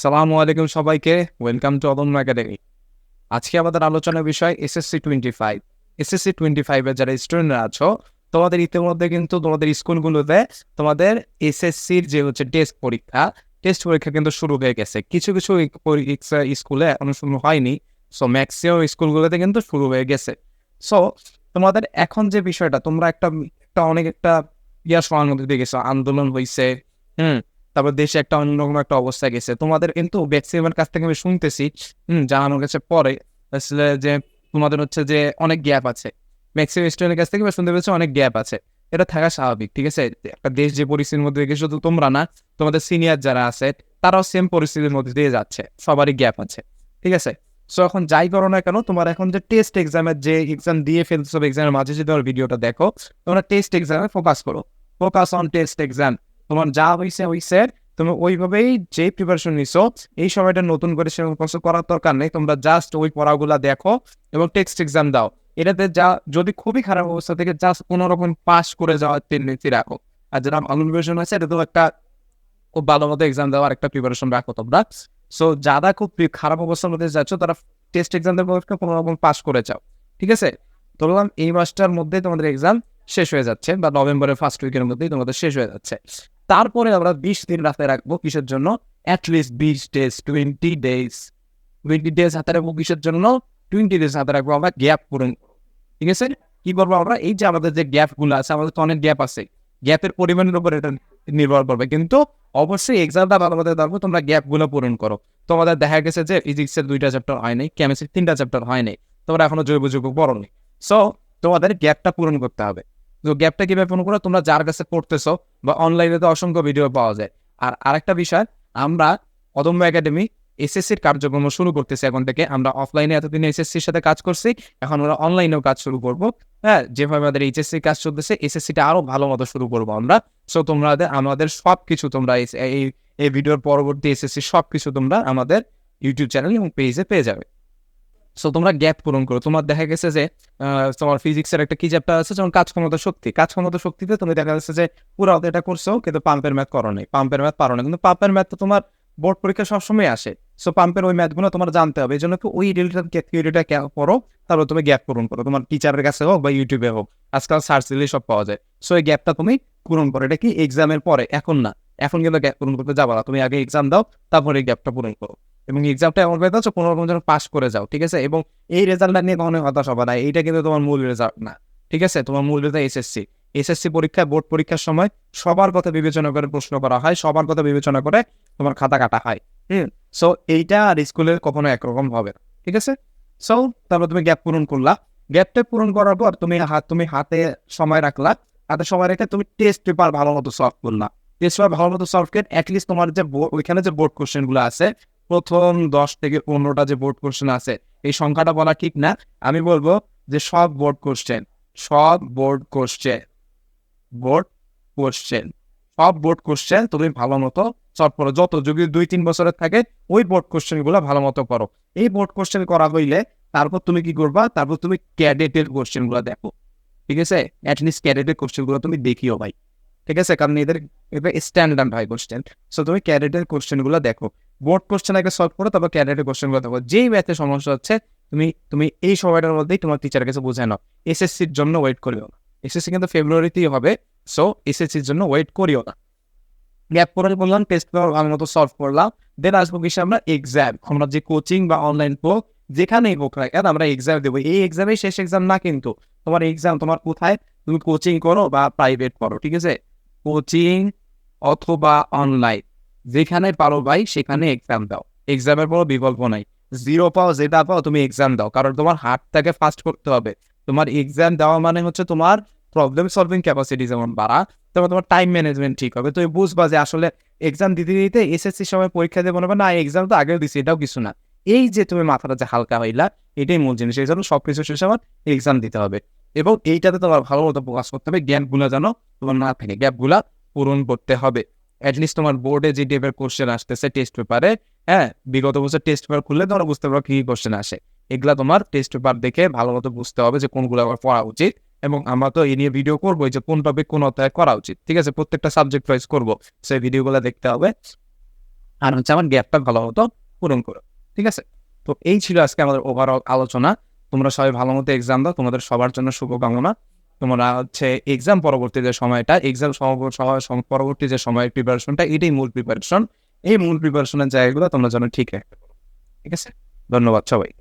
আসসালামু আলাইকুম সবাইকে, ওয়েলকাম টু অদম্য একাডেমি। আজকে আমাদের আলোচনার বিষয় এসএসসি 25। এসএসসি 25 এর যারা স্টুডেন্টরা আছো, তোমাদের ইতিমধ্যে কিন্তু তোমাদের স্কুলগুলোতে তোমাদের এসএসসির যে হচ্ছে টেস্ট পরীক্ষা কিন্তু শুরু হয়ে গেছে। কিছু কিছু স্কুলে এখনো শুরু হয়নি। সো ম্যাক্সিমাম স্কুলগুলোতে কিন্তু শুরু হয়ে গেছে। সো তোমাদের এখন যে বিষয়টা, তোমরা অনেক ইয়ার সময়ের মধ্যে দিয়ে গেছো, আন্দোলন হয়েছে, তারপর দেশে একটা অন্যরকম একটা অবস্থা গেছে। তোমাদের কিন্তু ম্যাক্সিমামের কাছ থেকে আমি শুনতেছি, জানানোর কাছে পরে আসলে যে তোমাদের হচ্ছে যে অনেক গ্যাপ আছে। ম্যাক্সিমাম স্টুডেন্টের কাছ থেকে শুনতে পেয়েছি অনেক গ্যাপ আছে। এটা থাকা স্বাভাবিক, ঠিক আছে? একটা দেশ যে পরিস্থিতির মধ্যে গেছে, শুধু তোমরা না, তোমাদের সিনিয়র যারা আছে তারাও সেম পরিস্থিতির মধ্যে দিয়ে যাচ্ছে, সবারই গ্যাপ আছে, ঠিক আছে? সো এখন যাই করো না কেন, তোমার এখন যে টেস্ট এক্সামের যে এক্সাম দিয়ে ফেলছো, এক্সামের মাঝে যদি তোমার ভিডিওটা দেখো, তোমরা টেস্ট এক্সামে ফোকাস করো, ফোকাস অন টেস্ট এক্সাম। তোমার যা হয়েছে তুমি ওইভাবেই যে প্রিপারেশন নিছো, এই সময়টা নতুন করে সেরকম কিছু করার দরকার নেই। তোমরা জাস্ট ওই পড়াগুলা দেখো এবং টেক্সট এক্সাম দাও। এটাতে যা যদি খুবই খারাপ অবস্থা থেকে জাস্ট কোনো রকম পাস করে যাওয়ার টেন্ডেন্সি রাখো। আর যারা ভালো প্রিপারেশন আছে, এটা তো একটা খুব ভালো মতো এক্সাম দেওয়ার একটা প্রিপারেশন রাখো তোমরা। সো যারা খুব খারাপ অবস্থার মধ্যে যাচ্ছ, তারা টেস্ট এক্সাম দেওয়ার কোনো রকম পাস করে যাও, ঠিক আছে? ধরলাম এই মাসটার মধ্যে তোমাদের এক্সাম শেষ হয়ে যাচ্ছে, বা নভেম্বরের ফার্স্ট উইকের মধ্যেই তোমাদের শেষ হয়ে যাচ্ছে। তারপরে আমরা 20 দিন রাতে রাখবো কিসের জন্য? অ্যাটলিস্ট 20 ডেজ, 20 ডেজ হাতে রাখবো কিসের জন্য? 20 ডেজ হাতে রাখবো আমরা গ্যাপ পূরণ, ঠিক আছে? কি করবো আমরা? এই যে আমাদের যে গ্যাপ গুলো আছে, আমাদের তো অনেক গ্যাপ আছে, গ্যাপের পরিমাণের উপর এটা নির্ভর করবে, কিন্তু অবশ্যই এক্সামটা ভালো মতো দেখবো, তোমরা গ্যাপ গুলো পূরণ করো। তোমাদের দেখা গেছে যে ফিজিক্সের 2টা চ্যাপ্টার হয় নাই, কেমিস্ট্রির 3টা চ্যাপ্টার হয় নাই, তোমরা এখনো জৈব যৌগ পড়োনি। সো তোমাদের গ্যাপটা পূরণ করতে হবে। তো গ্যাপটা কিভাবে পূরণ করো? তোমরা যার কাছে পড়তেছো বা অনলাইনে তো অসংখ্য ভিডিও পাওয়া যায়। আর আরেকটা বিষয়, আমরা অদম্য একাডেমি এসএসসির কার্যক্রম শুরু করতেছি এখন থেকে। আমরা অফলাইনে এতদিন এসএসসির সাথে কাজ করছি, এখন আমরা অনলাইনেও কাজ শুরু করবো। হ্যাঁ, যেভাবে আমাদের এইচএসসি কাজ চলতেছে, এসএসসিটা আরো ভালো মতো শুরু করবো আমরা। সো তোমরা আমাদের সবকিছু তোমরা এই ভিডিওর পরবর্তী এসএসসি সবকিছু তোমরা আমাদের ইউটিউব চ্যানেল এবং পেজে পেয়ে যাবে। সো তোমরা গ্যাপ পূরণ করো। তোমার দেখা গেছে যে তোমার ফিজিক্সের একটা কি চ্যাপ্টার আছে, যেমন কাজ ক্ষমতা শক্তিতে তুমি দেখা যাচ্ছে যে পুরো এটা করছো, কিন্তু পাম্পের ম্যাথ করো নাই, পাম্পের ম্যাথ পারো না। কিন্তু পাম্পের ম্যাথ তো তোমার বোর্ড পরীক্ষা সবসময় আসে। সো পাম্পের ওই ম্যাথগুলো তোমার জানতে হবে, এই জন্য ওই থিওরিটা পড়ো, তারপর তুমি গ্যাপ পূরণ করো। তোমার টিচারের কাছে হোক বা ইউটিউবে হোক, আজকাল সার্চ দিলেই সব পাওয়া যায়। সো এই গ্যাপটা তুমি পূরণ করো। এটা কি এক্সামের পরে, এখন না। এখন কিন্তু গ্যাপ পূরণ করতে যাবো না, তুমি আগে এক্সাম দাও, তারপরে এই গ্যাপটা পূরণ করো। এবং এক্সামটা এমন ভাবে দাও কোনো রকম যেন পাস করে যাও, ঠিক আছে? এবং এই রেজাল্টটা নিয়ে কখনো হতাশ হবে না, এইটা কিন্তু তোমার মূল রেজাল্ট না, ঠিক আছে? তোমার মূল রেজাল্ট এসএসসি পরীক্ষা, বোর্ড পরীক্ষার সময় সবার কথা বিবেচনা করে প্রশ্ন করা হয়, সবার কথা বিবেচনা করে তোমার খাতা কাটা হয়। সো এইটা আর স্কুলের কখনো একরকম হবে না, ঠিক আছে? সো তারপর তুমি গ্যাপ পূরণ করলা। গ্যাপটা পূরণ করার পর তুমি হাতে সময় রাখলা। হাতে সময় রেখে তুমি টেস্ট পেপার ভালো মতো সলভ করলা। টেস্ট পেপার ভালো মতো সলভ করে অ্যাটলিস্ট তোমার যে ওইখানে যে বোর্ড কোশ্চেন গুলো আছে, প্রথম 10 থেকে 15টা যে বোর্ড কোশ্চেন আছে, এই সংখ্যাটা বলা ঠিক না, আমি বলবো যে সব বোর্ড কোশ্চেন তুমি ভালো মতো সলভ করো। যত যদি 2-3 বছরের থাকে, ওই বোর্ড কোশ্চেন গুলো ভালো মতো করো। এই বোর্ড কোশ্চেন করা হইলে তারপর তুমি কি করবা? তারপর তুমি ক্যাডেটের কোশ্চেন গুলো দেখো, ঠিক আছে? অ্যাটলিস্ট ক্যাডেটের কোশ্চেন গুলো তুমি দেখিও ভাই, ঠিক আছে? কারণ এদের স্ট্যান্ডার্ড ভাই কোশ্চেন। সো তুমি ক্যাডেটের কোশ্চেন গুলো দেখো, বোর্ড কোশ্চেন আগে সলভ করো, তারপর ক্যাডেটের কোশ্চেন গুলো দেখো। যেই ম্যাথে সমস্যা হচ্ছে, তুমি এই সময়টার মধ্যেই তোমার টিচারের কাছে বুঝে নাও। এসএসসির জন্য ওয়েট করিও না, এসএসসি কিন্তু ফেব্রুয়ারিতেই হবে। সো এসএসসির জন্য ওয়েট করিও না। গ্যাপ পরে বললাম, টেস্ট পেপার ভালো মতো সলভ করলাম, দেন আসবো কিসে? আমরা এক্সাম। আমরা যে কোচিং বা অনলাইন হোক, যেখানেই হোক না কেন, আমরা এক্সাম দেবো। এই এক্সামেই শেষ এক্সাম না, কিন্তু তোমার এক্সাম তোমার কোথায়, তুমি কোচিং করো বা প্রাইভেট করো, ঠিক আছে? কোচিং অথবা অনলাইন, যেখানে পারো ভাই সেখানে এক্সাম দাও। এক্সামের কোনো বিকল্প নাই। 0 পাও যেটা পাও, তুমি এক্সাম দাও, কারণ তোমার হাতটাকে ফাস্ট করতে হবে। তোমার এক্সাম দেওয়া মানে হচ্ছে তোমার প্রবলেম সলভিং ক্যাপাসিটি যেমন বাড়া, তবে তোমার টাইম ম্যানেজমেন্ট ঠিক হবে। তুমি বুঝবা যে আসলে এক্সাম দিতে দিতে এসএসসির সময় পরীক্ষা দেবো না, এক্সাম তো আগেও দিছি, এটাও কিছু না। এই যে তুমি মাথাটা যে হালকা হইলা, এটাই মূল জিনিস। এই জন্য সবকিছু শেষে আমার এক্সাম দিতে হবে, এবং এইটাতে তোমার ভালো মতো ফোকাস করতে হবে। গ্যাপগুলো যেন তোমার না থাকে, গ্যাপগুলা পূরণ করতে হবে। অ্যাটলিস্ট তোমার বোর্ডে যে টাইপের কোশ্চেন আসতেছে টেস্ট পেপারে, হ্যাঁ, বিগত বছর টেস্ট পেপার খুললে তোমরা বুঝতে পারো কি কোশ্চেন আসে। এগুলা তোমার টেস্ট পেপার দেখে ভালো মতো বুঝতে হবে যে কোনগুলো আবার পড়া উচিত। এবং আমরা তো এই নিয়ে ভিডিও করবো যে কোন টপিক কোন অধ্যায় করা উচিত, ঠিক আছে? প্রত্যেকটা সাবজেক্ট ওয়াইজ করবো, সেই ভিডিওগুলো দেখতে হবে। আর হচ্ছে আমার গ্যাপটা ভালো মতো পূরণ করো। ঠিক আছে, তো এই ছিল আজকে আমাদের ওভারঅল আলোচনা। তোমরা সবাই ভালো মতো এক্সাম দাও, তোমাদের সবার জন্য শুভকামনা। তোমরা হচ্ছে এক্সাম পরবর্তী যে সময়টা, এক্সাম পরবর্তী যে সময়ের প্রিপারেশনটা, এটাই মূল প্রিপারেশন। এই মূল প্রিপারেশনের জায়গাগুলো তোমরা যেন ঠিক রাখতে পারো। ঠিক আছে, ধন্যবাদ সবাই।